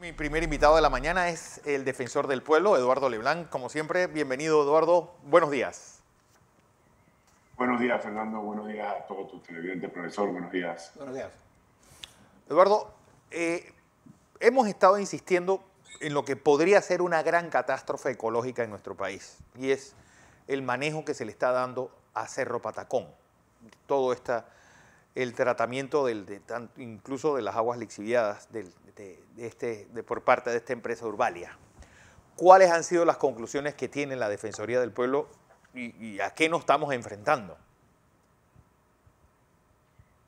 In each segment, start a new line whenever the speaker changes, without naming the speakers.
Mi primer invitado de la mañana es el defensor del pueblo, Eduardo Leblanc. Como siempre, bienvenido, Eduardo. Buenos días.
Buenos días, Fernando. Buenos días a todos tus televidentes, profesor. Buenos días.
Buenos días.
Eduardo, hemos estado insistiendo en lo que podría ser una gran catástrofe ecológica en nuestro país, y es el manejo que se le está dando a Cerro Patacón. Todo el tratamiento incluso de las aguas lixiviadas por parte de esta empresa Urbalia. ¿Cuáles han sido las conclusiones que tiene la Defensoría del Pueblo y a qué nos estamos enfrentando?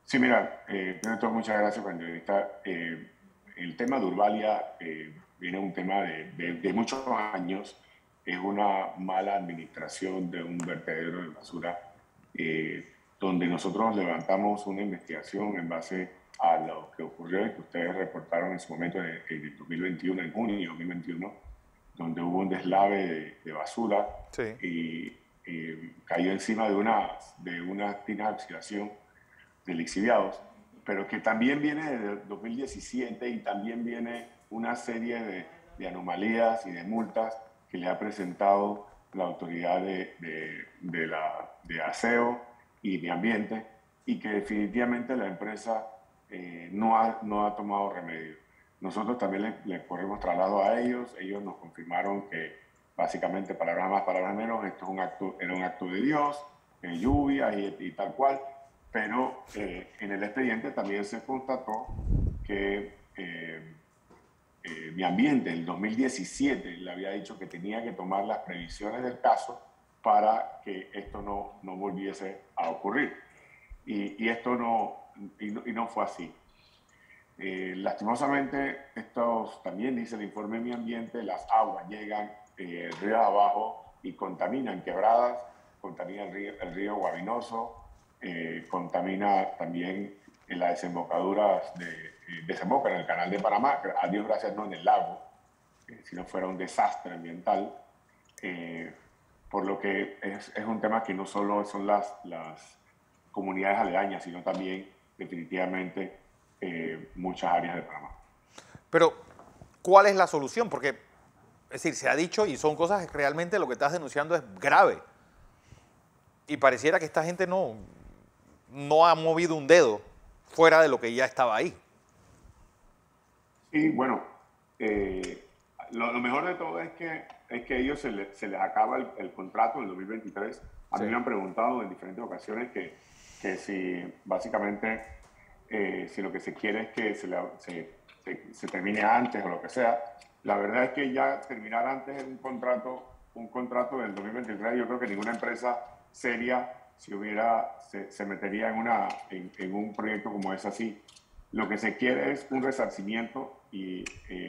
Sí, mira, primero de todo, muchas gracias por la entrevista. El tema de Urbalia viene un tema de muchos años. Es una mala administración de un vertedero de basura, donde nosotros levantamos una investigación en base a lo que ocurrió y que ustedes reportaron en su momento en el 2021, en junio de 2021, donde hubo un deslave de basura.
Sí.
Y cayó encima de unas tinas de oxidación de lixiviados, pero que también viene desde 2017 y también viene una serie de anomalías y de multas que le ha presentado la autoridad de aseo y de ambiente, y que definitivamente la empresa no ha tomado remedio. Nosotros también le corremos traslado a ellos nos confirmaron que básicamente, palabras más, palabras menos, esto era un acto de Dios, lluvia y tal cual, pero en el expediente también se constató que mi ambiente en el 2017 le había dicho que tenía que tomar las previsiones del caso para que esto no volviese a ocurrir. Y esto no fue así. Lastimosamente, también dice el informe de mi ambiente, las aguas llegan río abajo y contaminan quebradas, contamina el río Guavinoso, contamina también en las desembocaduras desemboca en el canal de Panamá, a Dios gracias no en el lago, si no fuera un desastre ambiental, por lo que es un tema que no solo son las comunidades aledañas, sino también definitivamente muchas áreas de Panamá.
Pero, ¿cuál es la solución? Porque, es decir, se ha dicho y son cosas que realmente lo que estás denunciando es grave. Y pareciera que esta gente no ha movido un dedo fuera de lo que ya estaba ahí.
Sí, bueno, lo mejor de todo es que ellos se les acaba el contrato en el 2023. A mí me han preguntado en diferentes ocasiones que si básicamente si lo que se quiere es que se termine antes o lo que sea. La verdad es que ya terminar antes un contrato del 2023, yo creo que ninguna empresa seria se metería en un proyecto como ese así. Lo que se quiere es un resarcimiento y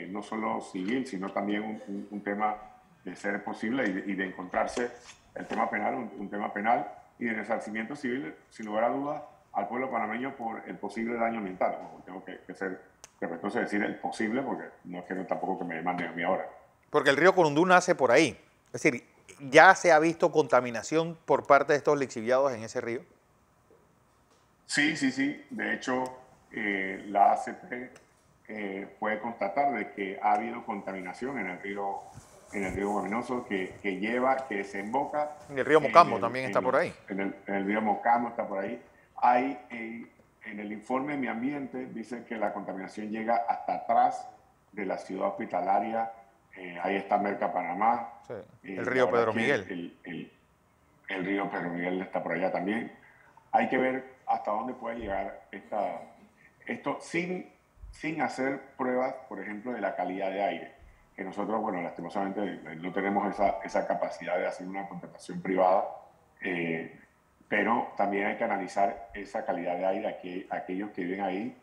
no solo civil, sino también un tema de ser posible y de encontrarse el tema penal, un tema penal y de resarcimiento civil, sin lugar a dudas, al pueblo panameño por el posible daño ambiental. Tengo que ser respetuoso de decir el posible, porque no es que tampoco que me demanden a mí ahora.
Porque el río Corundú nace por ahí. Es decir, ¿ya se ha visto contaminación por parte de estos lixiviados en ese río?
Sí. De hecho, la ACP puede constatar de que ha habido contaminación en el río Guaminoso que desemboca.
Y el río Mocambo también está por ahí.
En el río Mocambo está por ahí. En el informe de mi ambiente dice que la contaminación llega hasta atrás de la ciudad hospitalaria. Ahí está Merca, Panamá.
Sí. El río Pedro Miguel.
El río Pedro Miguel está por allá también. Hay que ver hasta dónde puede llegar esto sin hacer pruebas, por ejemplo, de la calidad de aire. Que nosotros, bueno, lastimosamente no tenemos esa capacidad de hacer una contratación privada, pero también hay que analizar esa calidad de aire. Aquellos que viven ahí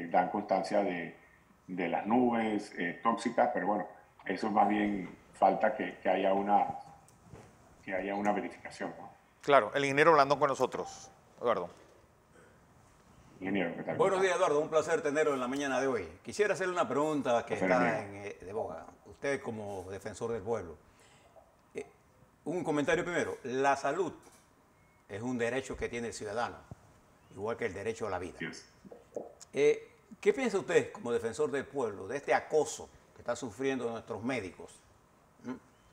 dan constancia de las nubes tóxicas, pero bueno, eso más bien falta que haya una verificación, ¿no?
Claro, el ingeniero Blandón con nosotros, Eduardo.
Ingeniero, ¿qué tal?
Buenos días, Eduardo. Un placer tenerlo en la mañana de hoy. Quisiera hacerle una pregunta que está de boga. Usted como defensor del pueblo. Un comentario primero. La salud es un derecho que tiene el ciudadano, igual que el derecho a la vida.
Yes.
¿Qué piensa usted como defensor del pueblo de este acoso que están sufriendo nuestros médicos,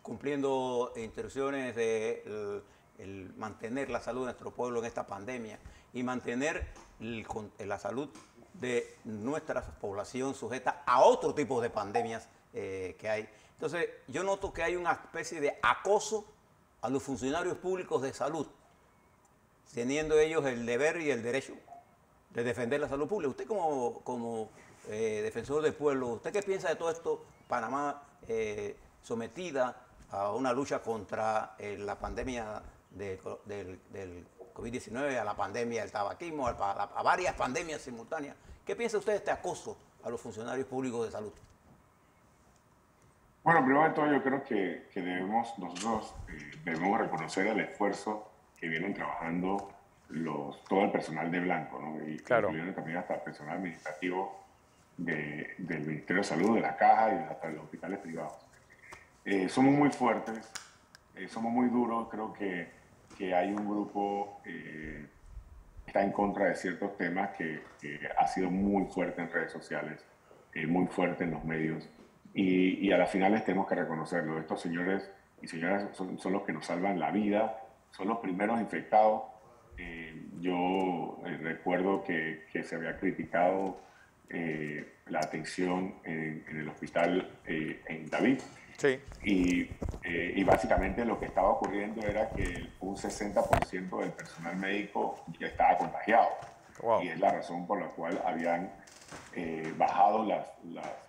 cumpliendo instrucciones de el mantener la salud de nuestro pueblo en esta pandemia y mantener la salud de nuestra población sujeta a otro tipo de pandemias que hay? Entonces, yo noto que hay una especie de acoso a los funcionarios públicos de salud, teniendo ellos el deber y el derecho de defender la salud pública. Usted como defensor del pueblo, ¿usted qué piensa de todo esto? Panamá sometida a una lucha contra la pandemia del COVID-19, a la pandemia del tabaquismo, a varias pandemias simultáneas. ¿Qué piensa usted de este acoso a los funcionarios públicos de salud?
Bueno, primero de todo yo creo que nosotros debemos reconocer el esfuerzo que vienen trabajando todo el personal de blanco, ¿no? Y
claro,
incluyendo también hasta el personal administrativo del Ministerio de Salud, de la Caja y hasta los hospitales privados. Somos muy fuertes, somos muy duros. Creo que hay un grupo que está en contra de ciertos temas que ha sido muy fuerte en redes sociales, muy fuerte en los medios. Y a las finales tenemos que reconocerlo. Estos señores y señoras son los que nos salvan la vida, son los primeros infectados. Yo recuerdo que se había criticado la atención en el hospital en David.
sí.
Y básicamente lo que estaba ocurriendo era que un 60% del personal médico ya estaba contagiado.
Wow.
Y es la razón por la cual habían bajado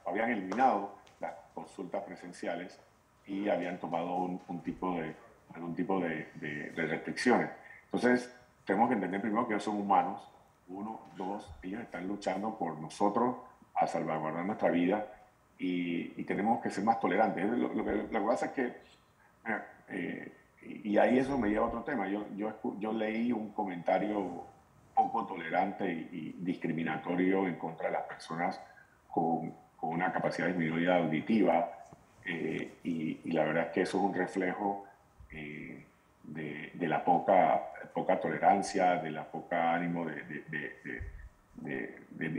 habían eliminado las consultas presenciales y habían tomado algún tipo de restricciones. Entonces, tenemos que entender primero que ellos son humanos. Uno, dos, ellos están luchando por nosotros a salvaguardar nuestra vida y tenemos que ser más tolerantes. Lo que pasa es que, y ahí eso me lleva a otro tema. Yo leí un comentario poco tolerante y discriminatorio en contra de las personas con una capacidad disminuida auditiva, y la verdad es que eso es un reflejo de la poca tolerancia, de la poca ánimo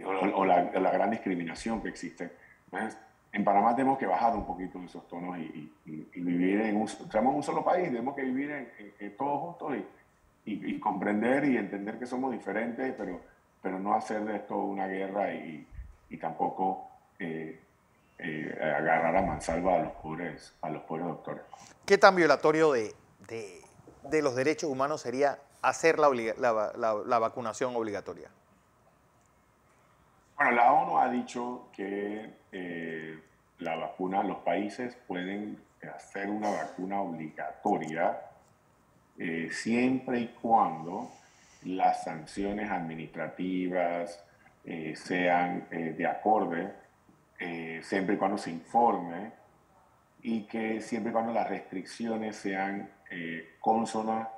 o la gran discriminación que existe. Entonces, en Panamá tenemos que bajar un poquito esos tonos y vivir estamos en un solo país, tenemos que vivir todos juntos y comprender y entender que somos diferentes, pero no hacer de esto una guerra y tampoco agarrar a mansalva a los pobres doctores.
¿Qué tan violatorio de los derechos humanos sería hacer la vacunación obligatoria?
Bueno, la ONU ha dicho que la vacuna, los países pueden hacer una vacuna obligatoria siempre y cuando las sanciones administrativas sean de acorde, siempre y cuando se informe y que siempre y cuando las restricciones sean cónsonas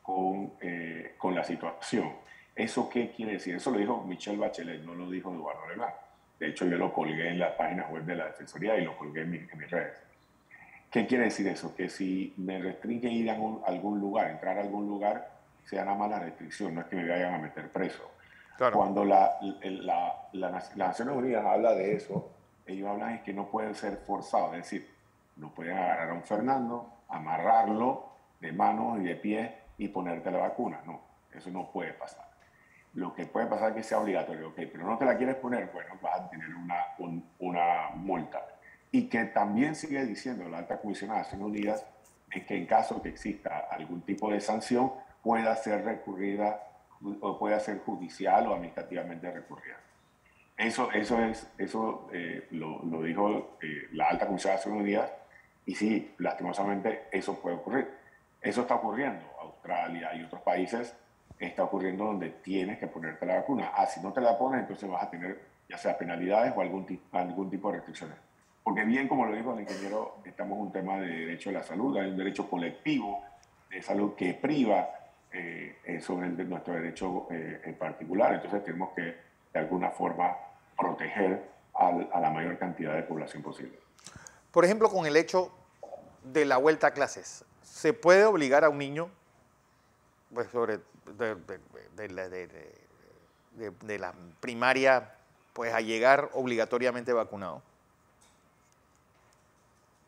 con la situación. ¿Eso qué quiere decir? Eso lo dijo Michelle Bachelet, no lo dijo Eduardo Leblanc. De hecho, yo lo colgué en la página web de la Defensoría y lo colgué en mis redes. ¿Qué quiere decir eso? Que si me restringe ir a algún lugar, entrar a algún lugar, sea nada más la restricción, no es que me vayan a meter preso. Claro. Cuando las Naciones Unidas habla de eso, ellos hablan es que no pueden ser forzados, es decir, no pueden agarrar a un Fernando, amarrarlo de manos y de pies y ponerte la vacuna. No, eso no puede pasar. Lo que puede pasar es que sea obligatorio, ok, pero no te la quieres poner, bueno, vas a tener una multa. Y que también sigue diciendo la alta comisionada de Naciones Unidas es que en caso que exista algún tipo de sanción pueda ser recurrida o pueda ser judicial o administrativamente recurrida. Eso lo dijo la alta comisionada de Naciones Unidas y sí, lastimosamente eso puede ocurrir. Eso está ocurriendo. Australia y otros países está ocurriendo donde tienes que ponerte la vacuna. Si no te la pones, entonces vas a tener ya sea penalidades o algún tipo de restricciones. Porque bien, como lo dijo el ingeniero, estamos en un tema de derecho a la salud, hay un derecho colectivo de salud que priva sobre nuestro derecho en particular. Entonces tenemos que, de alguna forma, proteger a la mayor cantidad de población posible.
Por ejemplo, con el hecho de la vuelta a clases, ¿se puede obligar a un niño pues, de la primaria pues a llegar obligatoriamente vacunado?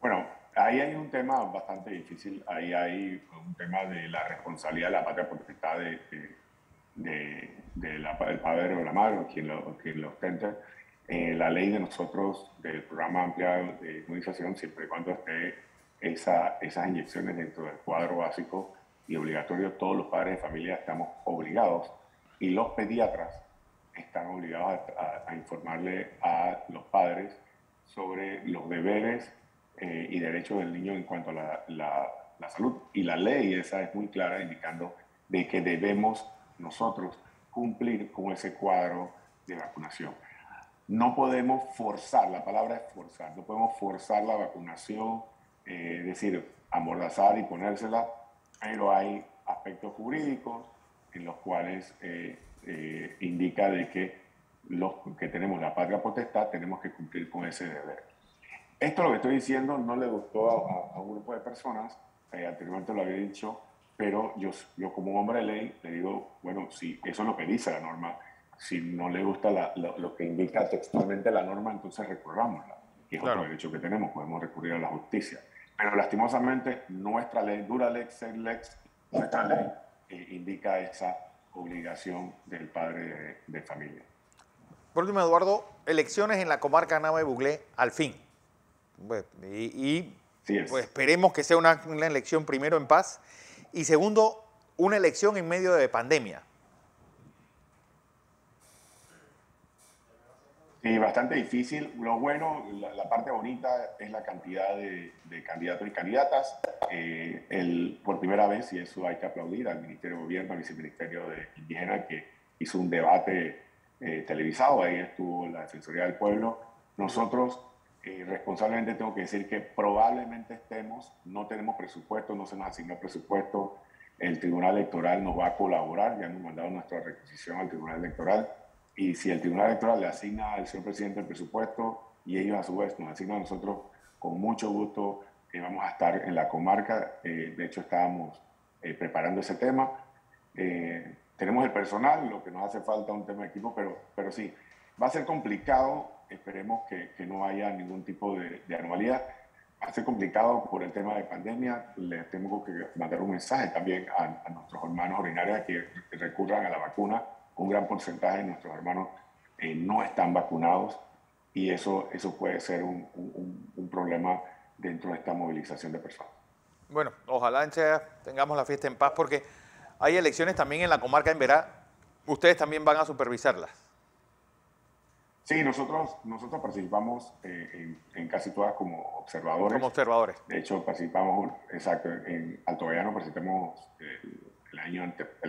Bueno, ahí hay un tema bastante difícil. Ahí hay un tema de la responsabilidad de la patria potestad del padre o la madre, o quien lo ostente. La ley de nosotros, del programa ampliado de inmunización, siempre y cuando esté esas inyecciones dentro del cuadro básico y obligatorio, todos los padres de familia estamos obligados, y los pediatras están obligados a informarle a los padres sobre los deberes y derechos del niño en cuanto a la salud. Y la ley esa es muy clara, indicando de que debemos nosotros cumplir con ese cuadro de vacunación. No podemos forzar, la palabra es forzar, no podemos forzar la vacunación, es decir, amordazar y ponérsela, pero hay aspectos jurídicos en los cuales indica de que los que tenemos la patria potestad tenemos que cumplir con ese deber. Esto lo que estoy diciendo no le gustó a un grupo de personas, anteriormente lo había dicho, pero yo como hombre de ley le digo, bueno, si eso es lo que dice la norma, si no le gusta lo que indica textualmente la norma, entonces recurrámosla, que es otro derecho que tenemos, podemos recurrir a la justicia. Pero lastimosamente nuestra ley, dura lex, sed lex, nuestra ley indica esa obligación del padre de familia.
Por último, Eduardo, elecciones en la comarca Nave-Buglé al fin. Pues esperemos que sea una elección primero en paz y segundo, una elección en medio de pandemia.
Sí, bastante difícil. Lo bueno, la parte bonita es la cantidad de candidatos y candidatas. Por primera vez, y eso hay que aplaudir al Ministerio de Gobierno, al Viceministerio de Indígena, que hizo un debate televisado. Ahí estuvo la Defensoría del Pueblo. Nosotros, responsablemente tengo que decir que probablemente no tenemos presupuesto, no se nos asignó presupuesto. El Tribunal Electoral nos va a colaborar, ya hemos mandado nuestra requisición al Tribunal Electoral. Y si el Tribunal Electoral le asigna al señor presidente el presupuesto y ellos a su vez nos asignan a nosotros, con mucho gusto vamos a estar en la comarca. De hecho, estábamos preparando ese tema. Tenemos el personal, lo que nos hace falta un tema de equipo, pero sí, va a ser complicado. Esperemos que no haya ningún tipo de anomalía. Va a ser complicado por el tema de pandemia. Les tengo que mandar un mensaje también a nuestros hermanos originarios que recurran a la vacuna. Un gran porcentaje de nuestros hermanos no están vacunados y eso puede ser un problema dentro de esta movilización de personas.
Bueno, ojalá tengamos la fiesta en paz porque hay elecciones también en la comarca en Verá. ¿Ustedes también van a supervisarlas?
Sí, nosotros participamos en casi todas como observadores.
Como observadores.
De hecho, participamos, exacto, en Alto Bayano participamos el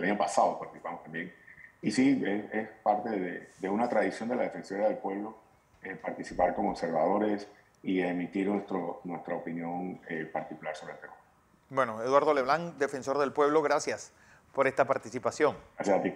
año pasado, participamos también. Y sí, es parte de una tradición de la Defensoría del Pueblo participar como observadores y emitir nuestra opinión particular sobre el tema.
Bueno, Eduardo Leblanc, Defensor del Pueblo, gracias por esta participación.
Gracias a ti.